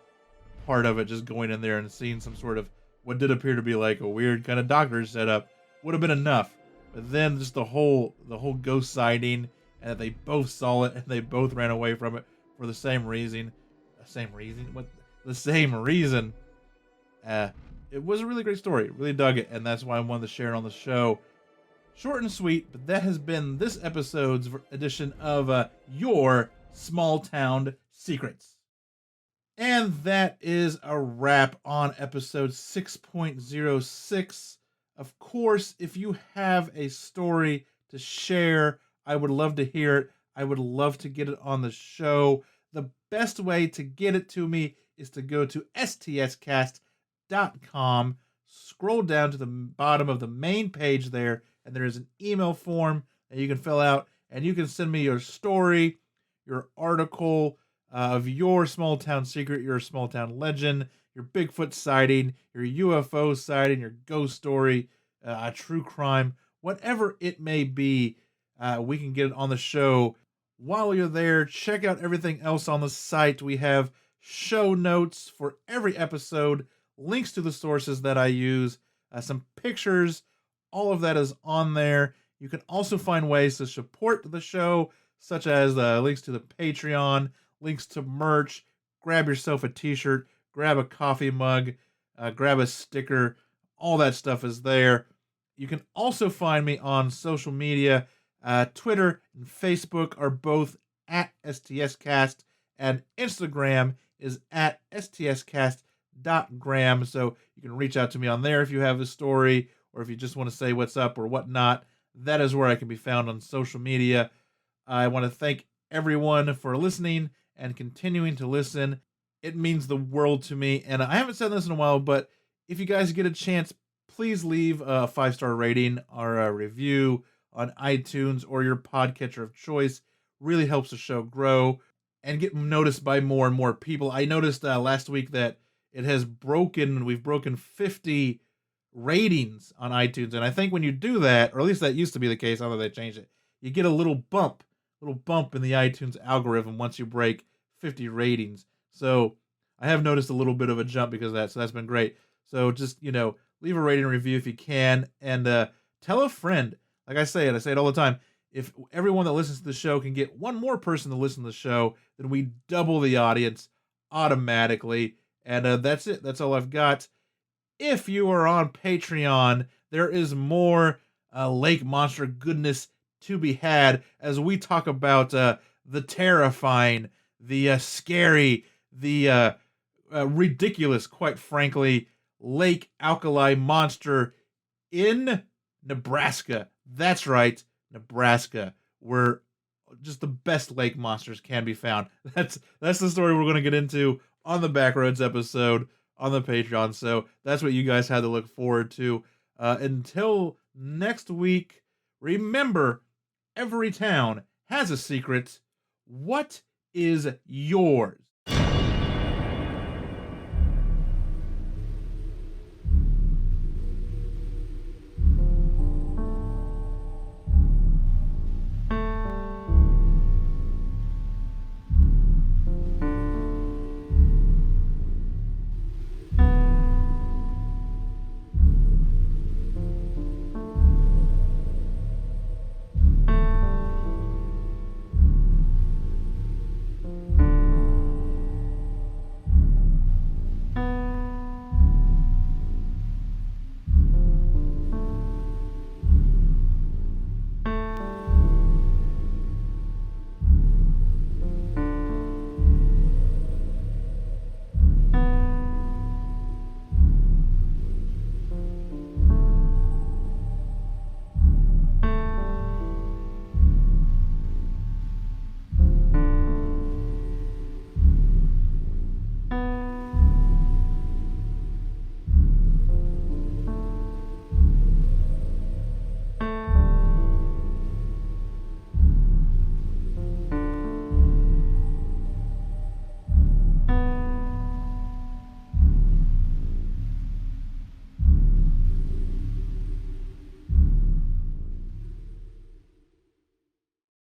part of it, just going in there and seeing some sort of what did appear to be like a weird kind of doctor setup would have been enough. But then just the whole ghost sighting, and that they both saw it and they both ran away from it for the same reason. The same reason. It was a really great story. Really dug it, and that's why I wanted to share it on the show. Short and sweet, but that has been this episode's edition of Your Small Town Secrets. And that is a wrap on episode 6.06. Of course, if you have a story to share, I would love to hear it. I would love to get it on the show. The best way to get it to me is to go to stscast.com, scroll down to the bottom of the main page there, and there is an email form that you can fill out, and you can send me your story, your article of your small town secret, your small town legend, your Bigfoot sighting, your UFO sighting, your ghost story, a true crime, whatever it may be. We can get it on the show. While you're there, check out everything else on the site. We have show notes for every episode, links to the sources that I use, some pictures. All of that is on there. You can also find ways to support the show, such as links to the Patreon, links to merch. Grab yourself a t-shirt, grab a coffee mug, grab a sticker. All that stuff is there. You can also find me on social media. Twitter and Facebook are both at STScast, and Instagram is at stscast.gram. So you can reach out to me on there if you have a story, or if you just want to say what's up or whatnot. That is where I can be found on social media. I want to thank everyone for listening and continuing to listen. It means the world to me. And I haven't said this in a while, but if you guys get a chance, please leave a 5-star rating or a review on iTunes or your podcatcher of choice. Really helps the show grow and get noticed by more and more people. I noticed last week that we've broken 50 ratings on iTunes. And I think when you do that, or at least that used to be the case, I don't know if they changed it, you get a little bump in the iTunes algorithm once you break 50 ratings. So I have noticed a little bit of a jump because of that. So that's been great. So just, leave a rating and review if you can, and tell a friend. Like I say it all the time. If everyone that listens to the show can get one more person to listen to the show, then we double the audience automatically. And that's it. That's all I've got. If you are on Patreon, there is more lake monster goodness to be had as we talk about the terrifying, the scary, the ridiculous, quite frankly, lake alkali monster in Nebraska. That's right, Nebraska, where just the best lake monsters can be found. That's the story we're going to get into on the Backroads episode on the Patreon. So that's what you guys had to look forward to. Until next week, remember, every town has a secret. What is yours?